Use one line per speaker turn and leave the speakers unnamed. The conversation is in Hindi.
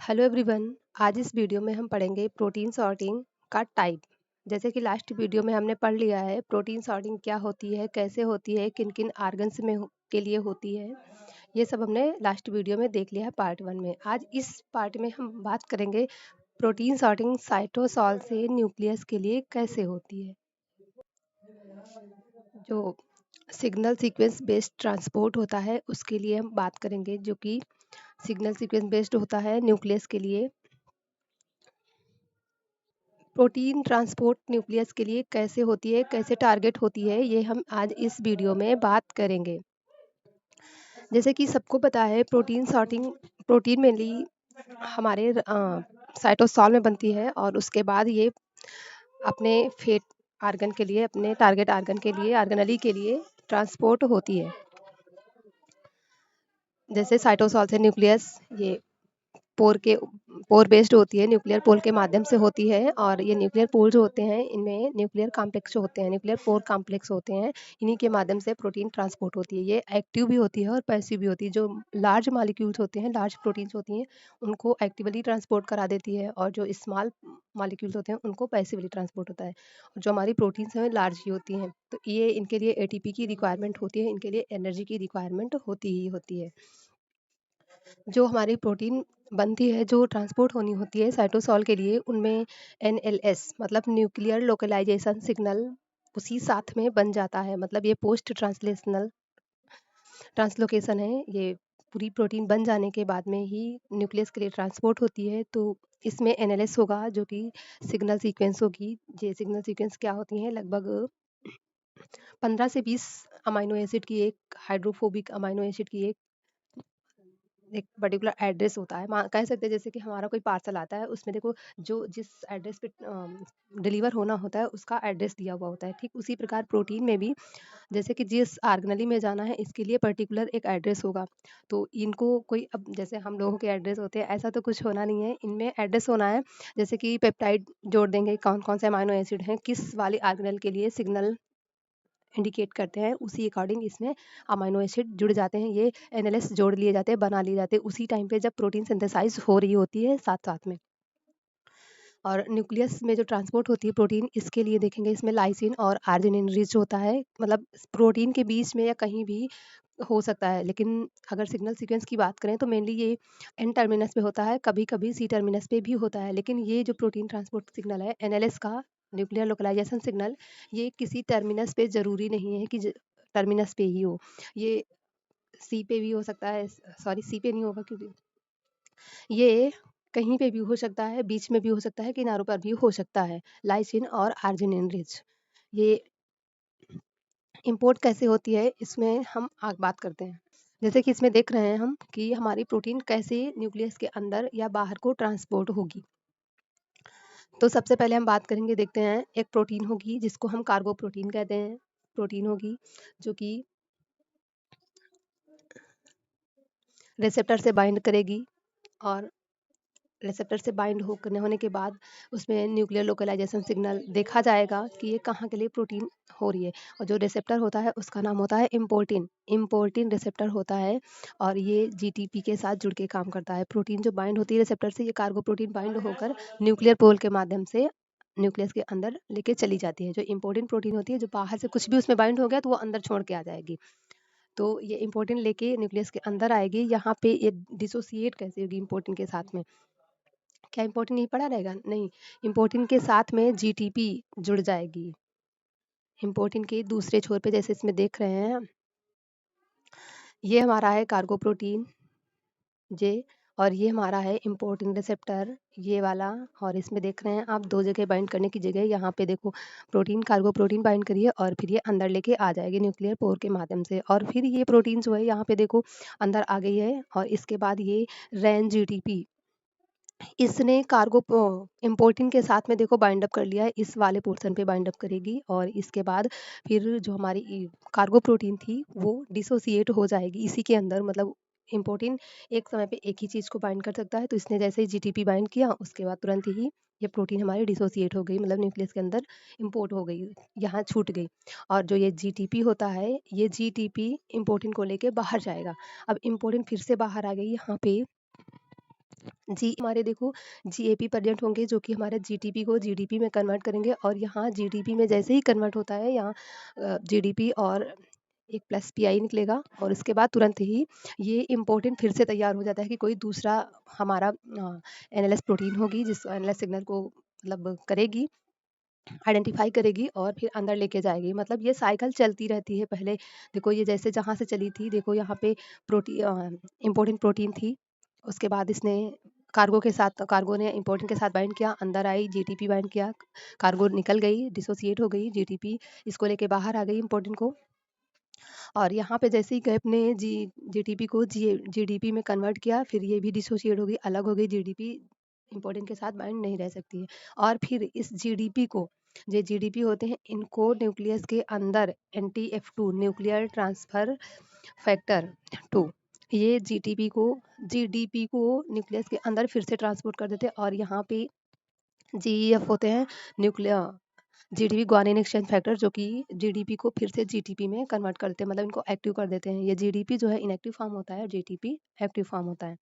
Hello everyone. आज इस वीडियो में हम पढ़ेंगे प्रोटीन सॉर्टिंग का टाइप। जैसे कि लास्ट वीडियो में हमने पढ़ लिया है प्रोटीन सॉर्टिंग क्या होती है, कैसे होती है, किन किन आर्गन्स में के लिए होती है। ये सब हमने लास्ट वीडियो में देख लिया है पार्ट 1 में। आज इस पार्ट में हम बात करेंगे प्रोटीन सॉर्टिंग साइटोसॉल से न्यूक्लियस के लिए कैसे होती है। जो सिग्नल सीक्वेंस बेस्ड ट्रांसपोर्ट होता है उसके लिए हम बात करेंगे, जो कि सिग्नल सीक्वेंस बेस्ड होता है न्यूक्लियस के लिए। प्रोटीन ट्रांसपोर्ट न्यूक्लियस के लिए कैसे होती है, कैसे टारगेट होती है, ये हम आज इस वीडियो में बात करेंगे। जैसे कि सबको पता है प्रोटीन सॉर्टिंग, प्रोटीन मेनली हमारे साइटोसॉल में बनती है और उसके बाद ये अपने फेट आर्गन के लिए, अपने टारगेट आर्गन के लिए, आर्गनली के लिए ट्रांसपोर्ट होती है। जैसे साइटोसॉल से न्यूक्लियस ये पोर बेस्ड होती है, न्यूक्लियर पोल के माध्यम से होती है। और ये न्यूक्लियर पोल जो होते हैं इनमें न्यूक्लियर कॉम्प्लेक्स जो होते हैं, न्यूक्लियर पोर कॉम्प्लेक्स होते हैं, इन्हीं के माध्यम से प्रोटीन ट्रांसपोर्ट होती है। ये एक्टिव भी होती है और पैसिव भी होती है। जो लार्ज मॉलिक्यूल्स होते हैं, लार्ज प्रोटीन्स होती हैं, उनको एक्टिवली ट्रांसपोर्ट करा देती है और जो स्मॉल मॉलिक्यूल्स होते हैं उनको पैसिवली ट्रांसपोर्ट होता है। और जो हमारी प्रोटीन्स हैं लार्ज ही होती हैं, तो ये इनके लिए एटीपी की रिक्वायरमेंट होती है, इनके लिए एनर्जी की रिक्वायरमेंट होती ही होती है। जो हमारी प्रोटीन बनती है, जो ट्रांसपोर्ट होनी होती है साइटोसॉल के लिए, उनमें एनएलएस मतलब न्यूक्लियर लोकलाइजेशन सिग्नल उसी साथ में बन जाता है। मतलब ये पोस्ट ट्रांसलेशनल ट्रांसलोकेशन है। ये पूरी प्रोटीन बन जाने के बाद में ही न्यूक्लियस के लिए ट्रांसपोर्ट होती है। तो इसमें एनएलएस होगा, जो कि सिग्नल सीक्वेंस होगी। ये सिग्नल सीक्वेंस क्या होती हैं, लगभग 15 से 20 अमाइनो एसिड की एक, हाइड्रोफोबिक अमाइनो एसिड की एक पर्टिकुलर एड्रेस होता है। कह सकते हैं जैसे कि हमारा कोई पार्सल आता है, उसमें देखो जो जिस एड्रेस पे डिलीवर होना होता है उसका एड्रेस दिया हुआ होता है। ठीक उसी प्रकार प्रोटीन में भी जैसे कि जिस आर्गनली में जाना है इसके लिए पर्टिकुलर एक एड्रेस होगा। तो इनको कोई, अब जैसे हम लोगों के एड्रेस होते हैं ऐसा तो कुछ होना नहीं है, इनमें एड्रेस होना है। जैसे कि पेप्टाइड जोड़ देंगे, कौन कौन से अमाइनो एसिड हैं किस वाले आर्गनल के लिए सिग्नल इंडिकेट करते हैं, उसी अकॉर्डिंग इसमें अमाइनो एसिड जुड़ जाते हैं। ये एनएलएस जोड़ लिए जाते हैं, बना लिए जाते हैं उसी टाइम पे जब प्रोटीन सिंथेसाइज हो रही होती है साथ साथ में। और न्यूक्लियस में जो ट्रांसपोर्ट होती है प्रोटीन, इसके लिए देखेंगे इसमें लाइसिन और आर्जिनिन रिच होता है। मतलब प्रोटीन के बीच में या कहीं भी हो सकता है, लेकिन अगर सिग्नल सीक्वेंस की बात करें तो मेनली ये एन टर्मिनस पे होता है, कभी कभी सी टर्मिनस पे भी होता है। लेकिन ये जो प्रोटीन ट्रांसपोर्ट सिग्नल है एनएलएस का, न्यूक्लियर लोकलाइजेशन सिग्नल, ये किसी टर्मिनस पे ज़रूरी नहीं है कि टर्मिनस पे ही हो। ये सी पे भी हो सकता है, सॉरी सी पे नहीं होगा क्योंकि ये कहीं पे भी हो सकता है, बीच में भी हो सकता है, किनारों पर भी हो सकता है। लाइसिन और आर्जिनिन रिच ये इम्पोर्ट कैसे होती है, इसमें हम आग बात करते हैं। जैसे कि इसमें देख रहे हैं हम कि हमारी प्रोटीन कैसे न्यूक्लियस के अंदर या बाहर को ट्रांसपोर्ट होगी। तो सबसे पहले हम बात करेंगे, देखते हैं, एक प्रोटीन होगी जिसको हम कार्गो प्रोटीन कहते हैं। प्रोटीन होगी जो कि रिसेप्टर से बाइंड करेगी और रिसेप्टर से बाइंड होने के बाद उसमें न्यूक्लियर लोकलाइजेशन सिग्नल देखा जाएगा कि ये कहाँ के लिए प्रोटीन हो रही है। और जो रिसेप्टर होता है उसका नाम होता है इम्पोर्टिन। इम्पोर्टिन रिसेप्टर होता है और ये जीटीपी के साथ जुड़ के काम करता है। प्रोटीन जो बाइंड होती है रिसेप्टर से, ये कार्गो प्रोटीन बाइंड होकर न्यूक्लियर पोल के माध्यम से न्यूक्लियस के अंदर लेके चली जाती है। जो इम्पोर्टेंट प्रोटीन होती है, जो बाहर से कुछ भी उसमें बाइंड हो गया तो वो अंदर छोड़ के आ जाएगी। तो ये इम्पोर्टेंट लेके न्यूक्लियस के अंदर आएगी। यहाँ पे ये डिसोसिएट कैसे होगी इम्पोर्टेंट के साथ में, क्या इम्पोर्टेंट नहीं पड़ा रहेगा? नहीं, इम्पोर्टेंट के साथ में जीटीपी जुड़ जाएगी। इम्पोर्टेंट के दूसरे छोर पे जैसे इसमें देख रहे हैं, ये हमारा है कार्गो प्रोटीन जे, और ये हमारा है इम्पोर्टिंग रिसेप्टर ये वाला। और इसमें देख रहे हैं आप, दो जगह बाइंड करने की जगह यहाँ पे देखो प्रोटीन, कार्गो प्रोटीन बाइंड करिए और फिर ये अंदर लेके आ जाएगी न्यूक्लियर पोर के माध्यम से। और फिर ये प्रोटीन जो है यहाँ पे देखो अंदर आ गई है। और इसके बाद ये रैन जीटीपी, इसने कार्गो इम्पोर्टिन के साथ में देखो बाइंड अप कर लिया है, इस वाले पोर्शन पे बाइंड अप करेगी। और इसके बाद फिर जो हमारी कार्गो प्रोटीन थी वो डिसोसिएट हो जाएगी इसी के अंदर। मतलब इम्पोर्टिन एक समय पे एक ही चीज़ को बाइंड कर सकता है, तो इसने जैसे ही जीटीपी बाइंड किया उसके बाद तुरंत ही ये प्रोटीन हमारी डिसोसिएट हो गई, मतलब न्यूक्लियस के अंदर इम्पोर्ट हो गई, यहाँ छूट गई। और जो ये जीटीपी होता है, ये जीटीपी इम्पोर्टिन को लेके बाहर जाएगा। अब इम्पोर्टिन फिर से बाहर आ गई यहाँ पे, जी, हमारे देखो जीएपी प्रेज़ेंट होंगे जो कि हमारे जीटीपी को जीडीपी में कन्वर्ट करेंगे और यहाँ जीडीपी में जैसे ही कन्वर्ट होता है यहाँ जीडीपी और एक प्लस पीआई निकलेगा और उसके बाद तुरंत ही ये इम्पोर्टेंट फिर से तैयार हो जाता है कि कोई दूसरा हमारा एनालिसिस प्रोटीन होगी जिस एनालिसिस सिग्नल को मतलब करेगी, आइडेंटिफ़ाई करेगी और फिर अंदर लेके जाएगी। मतलब ये साइकिल चलती रहती है। पहले देखो ये जैसे जहाँ से चली थी, देखो यहाँ पे इम्पोर्टेंट प्रोटीन थी, उसके बाद इसने कार्गो ने इम्पोर्टेंट के साथ बाइंड किया, अंदर आई, जीटीपी बाइंड किया, कार्गो निकल गई, डिसोसिएट हो गई, जीटीपी इसको लेके बाहर आ गई इम्पोर्टेंट को और यहाँ पे जैसे ही गैप ने जीटीपी को जीडीपी में कन्वर्ट किया, फिर ये भी डिसोसिएट हो गई, अलग हो गई जीडीपी, इम्पोर्टेंट के साथ बाइंड नहीं रह सकती है। और फिर इस जीडीपी को जो जीडीपी होते हैं इनको न्यूक्लियस के अंदर एनटीएफ2 न्यूक्लियर ट्रांसफर फैक्टर 2 ये जीडीपी को न्यूक्लियस के अंदर फिर से ट्रांसपोर्ट कर देते हैं और यहाँ पे जीईएफ होते हैं nuclear GDP guanine exchange factor जो कि जीडीपी को फिर से जीटीपी में कन्वर्ट करते हैं मतलब इनको एक्टिव कर देते हैं। ये जीडीपी जो है इनएक्टिव फॉर्म होता है, जीटीपी एक्टिव फॉर्म होता है।